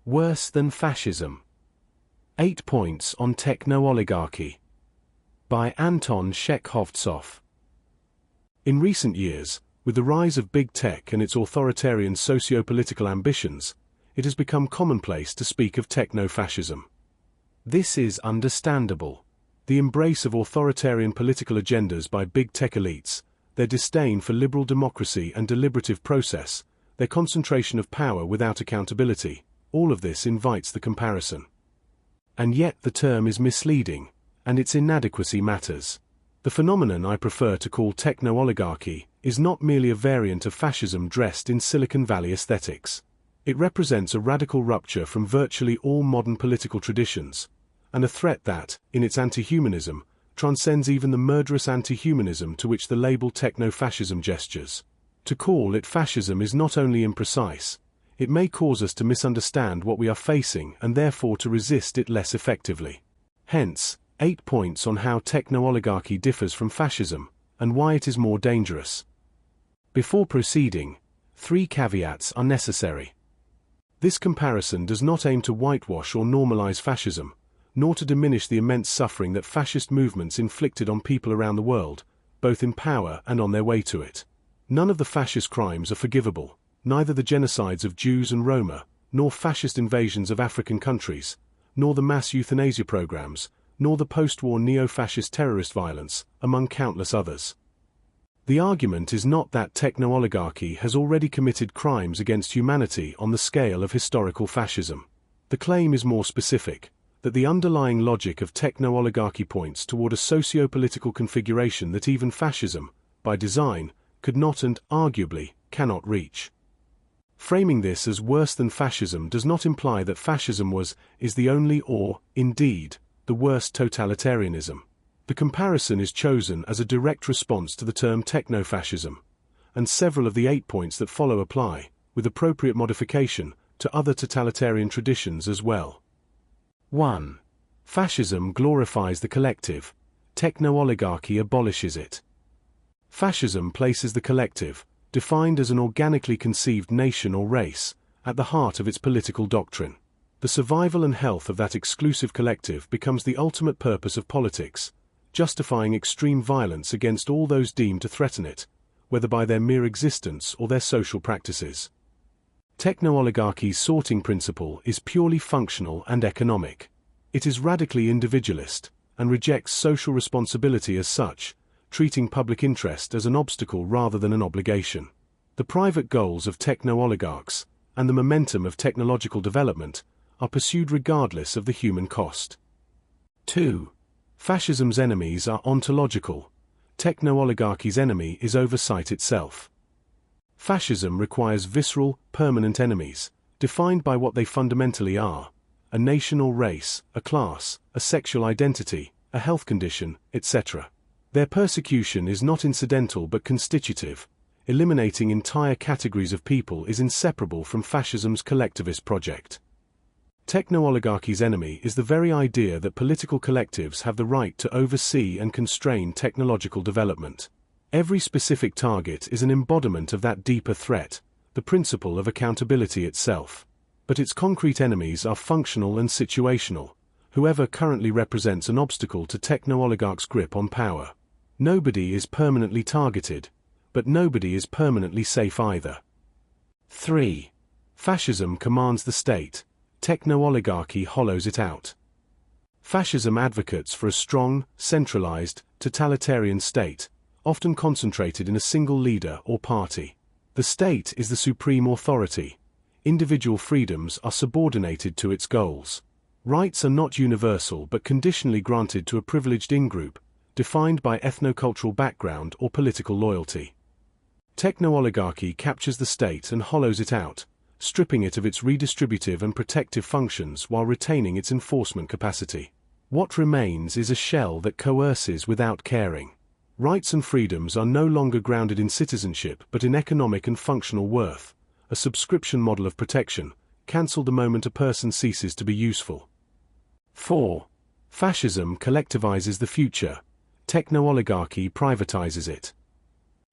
Worse than fascism. 8 Points on Techno-Oligarchy. By Anton Chekhov. In recent years, with the rise of big tech and its authoritarian socio-political ambitions, it has become commonplace to speak of techno-fascism. This is understandable. The embrace of authoritarian political agendas by big tech elites, their disdain for liberal democracy and deliberative process, their concentration of power without accountability, all of this invites the comparison. And yet the term is misleading, and its inadequacy matters. The phenomenon I prefer to call techno-oligarchy is not merely a variant of fascism dressed in Silicon Valley aesthetics. It represents a radical rupture from virtually all modern political traditions, and a threat that, in its anti-humanism, transcends even the murderous anti-humanism to which the label techno-fascism gestures. To call it fascism is not only imprecise, it may cause us to misunderstand what we are facing and therefore to resist it less effectively. Hence, 8 points on how techno-oligarchy differs from fascism, and why it is more dangerous. Before proceeding, 3 caveats are necessary. This comparison does not aim to whitewash or normalize fascism, nor to diminish the immense suffering that fascist movements inflicted on people around the world, both in power and on their way to it. None of the fascist crimes are forgivable, neither the genocides of Jews and Roma, nor fascist invasions of African countries, nor the mass euthanasia programs, nor the post-war neo-fascist terrorist violence, among countless others. The argument is not that techno-oligarchy has already committed crimes against humanity on the scale of historical fascism. The claim is more specific, that the underlying logic of techno-oligarchy points toward a socio-political configuration that even fascism, by design, could not and, arguably, cannot reach. Framing this as worse than fascism does not imply that fascism is the only or, indeed, the worst totalitarianism. The comparison is chosen as a direct response to the term techno-fascism, and several of the 8 points that follow apply, with appropriate modification, to other totalitarian traditions as well. 1. Fascism glorifies the collective. Techno-oligarchy abolishes it. Fascism places the collective, defined as an organically conceived nation or race, at the heart of its political doctrine. The survival and health of that exclusive collective becomes the ultimate purpose of politics, justifying extreme violence against all those deemed to threaten it, whether by their mere existence or their social practices. Techno-oligarchy's sorting principle is purely functional and economic. It is radically individualist, and rejects social responsibility as such, treating public interest as an obstacle rather than an obligation. The private goals of techno-oligarchs, and the momentum of technological development, are pursued regardless of the human cost. 2. Fascism's enemies are ontological. Techno-oligarchy's enemy is oversight itself. Fascism requires visceral, permanent enemies, defined by what they fundamentally are: a nation or race, a class, a sexual identity, a health condition, etc. Their persecution is not incidental but constitutive. Eliminating entire categories of people is inseparable from fascism's collectivist project. Techno-oligarchy's enemy is the very idea that political collectives have the right to oversee and constrain technological development. Every specific target is an embodiment of that deeper threat, the principle of accountability itself. But its concrete enemies are functional and situational, whoever currently represents an obstacle to techno-oligarchs' grip on power. Nobody is permanently targeted, but nobody is permanently safe either. 3. Fascism commands the state. Techno-oligarchy hollows it out. Fascism advocates for a strong, centralized, totalitarian state, often concentrated in a single leader or party. The state is the supreme authority. Individual freedoms are subordinated to its goals. Rights are not universal but conditionally granted to a privileged in-group, defined by ethno-cultural background or political loyalty. Techno-oligarchy captures the state and hollows it out, stripping it of its redistributive and protective functions while retaining its enforcement capacity. What remains is a shell that coerces without caring. Rights and freedoms are no longer grounded in citizenship but in economic and functional worth, a subscription model of protection, cancelled the moment a person ceases to be useful. 4. Fascism collectivizes the future. Techno-oligarchy privatizes it.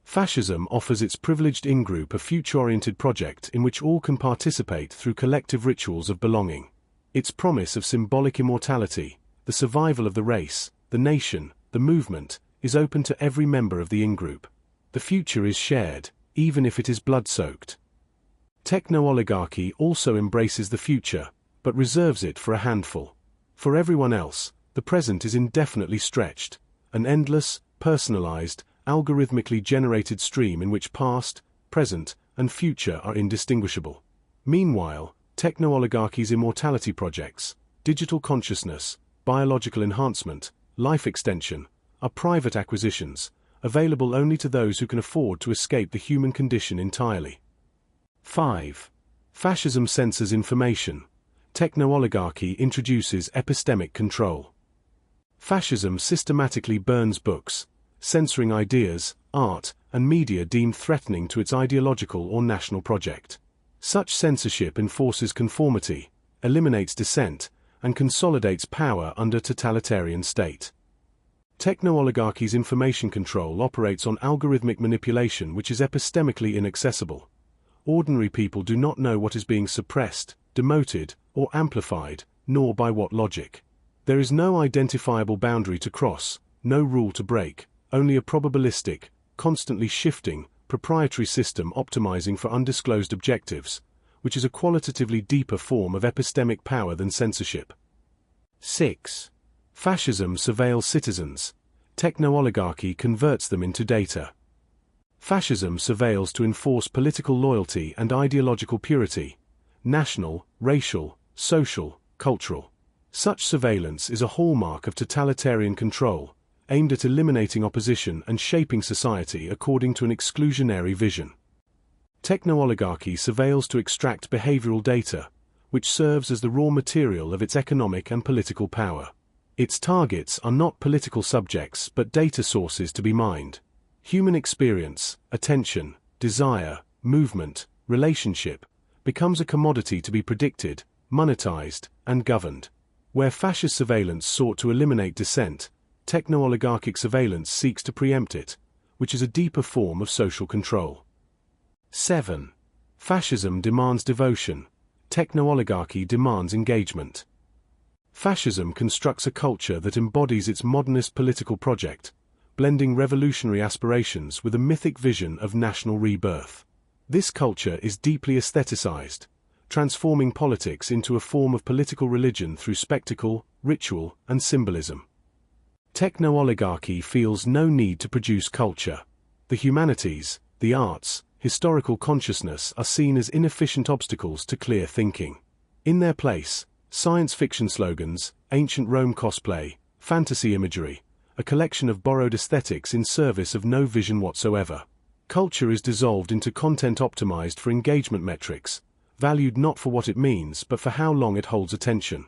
Fascism offers its privileged in-group a future-oriented project in which all can participate through collective rituals of belonging. Its promise of symbolic immortality, the survival of the race, the nation, the movement, is open to every member of the in-group. The future is shared, even if it is blood-soaked. Techno-oligarchy also embraces the future, but reserves it for a handful. For everyone else, the present is indefinitely stretched, an endless, personalized, algorithmically generated stream in which past, present, and future are indistinguishable. Meanwhile, techno-oligarchy's immortality projects, digital consciousness, biological enhancement, life extension, are private acquisitions, available only to those who can afford to escape the human condition entirely. 5. Fascism censors information. Techno-oligarchy introduces epistemic control. Fascism systematically burns books, censoring ideas, art, and media deemed threatening to its ideological or national project. Such censorship enforces conformity, eliminates dissent, and consolidates power under a totalitarian state. Techno-oligarchy's information control operates on algorithmic manipulation which is epistemically inaccessible. Ordinary people do not know what is being suppressed, demoted, or amplified, nor by what logic. There is no identifiable boundary to cross, no rule to break, only a probabilistic, constantly shifting, proprietary system optimizing for undisclosed objectives, which is a qualitatively deeper form of epistemic power than censorship. 6. Fascism surveils citizens. Techno-oligarchy converts them into data. Fascism surveils to enforce political loyalty and ideological purity, national, racial, social, cultural. Such surveillance is a hallmark of totalitarian control, aimed at eliminating opposition and shaping society according to an exclusionary vision. Techno-oligarchy surveils to extract behavioral data, which serves as the raw material of its economic and political power. Its targets are not political subjects but data sources to be mined. Human experience, attention, desire, movement, relationship, becomes a commodity to be predicted, monetized, and governed. Where fascist surveillance sought to eliminate dissent, techno-oligarchic surveillance seeks to preempt it, which is a deeper form of social control. 7. Fascism demands devotion. Techno-oligarchy demands engagement. Fascism constructs a culture that embodies its modernist political project, blending revolutionary aspirations with a mythic vision of national rebirth. This culture is deeply aestheticized, transforming politics into a form of political religion through spectacle, ritual, and symbolism. Techno-oligarchy feels no need to produce culture. The humanities, the arts, historical consciousness are seen as inefficient obstacles to clear thinking. In their place, science fiction slogans, ancient Rome cosplay, fantasy imagery, a collection of borrowed aesthetics in service of no vision whatsoever. Culture is dissolved into content optimized for engagement metrics, valued not for what it means but for how long it holds attention.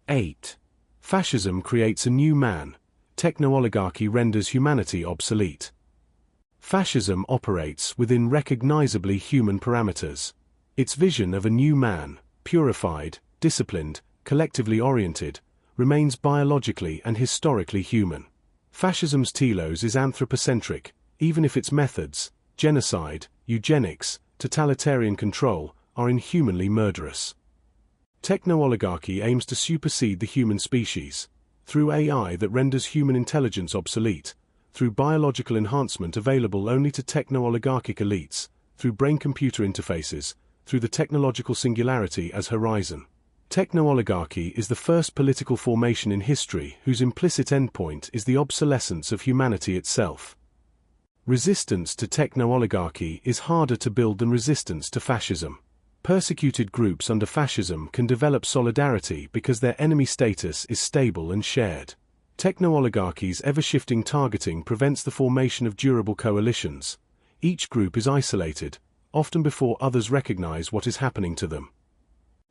8. Fascism creates a new man. Techno-oligarchy renders humanity obsolete. Fascism operates within recognizably human parameters. Its vision of a new man, purified, disciplined, collectively oriented, remains biologically and historically human. Fascism's telos is anthropocentric, even if its methods, genocide, eugenics, totalitarian control, are inhumanly murderous. Techno-oligarchy aims to supersede the human species, through AI that renders human intelligence obsolete, through biological enhancement available only to techno-oligarchic elites, through brain-computer interfaces, through the technological singularity as horizon. Techno-oligarchy is the first political formation in history whose implicit endpoint is the obsolescence of humanity itself. Resistance to techno-oligarchy is harder to build than resistance to fascism. Persecuted groups under fascism can develop solidarity because their enemy status is stable and shared. Techno-oligarchy's ever-shifting targeting prevents the formation of durable coalitions. Each group is isolated, often before others recognize what is happening to them.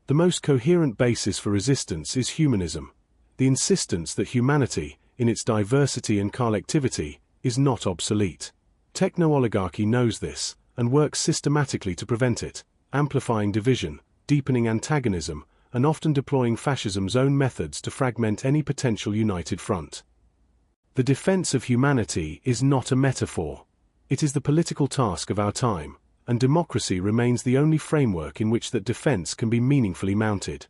The most coherent basis for resistance is humanism, the insistence that humanity, in its diversity and collectivity, is not obsolete. Techno-oligarchy knows this, and works systematically to prevent it, amplifying division, deepening antagonism, and often deploying fascism's own methods to fragment any potential united front. The defense of humanity is not a metaphor. It is the political task of our time, and democracy remains the only framework in which that defense can be meaningfully mounted.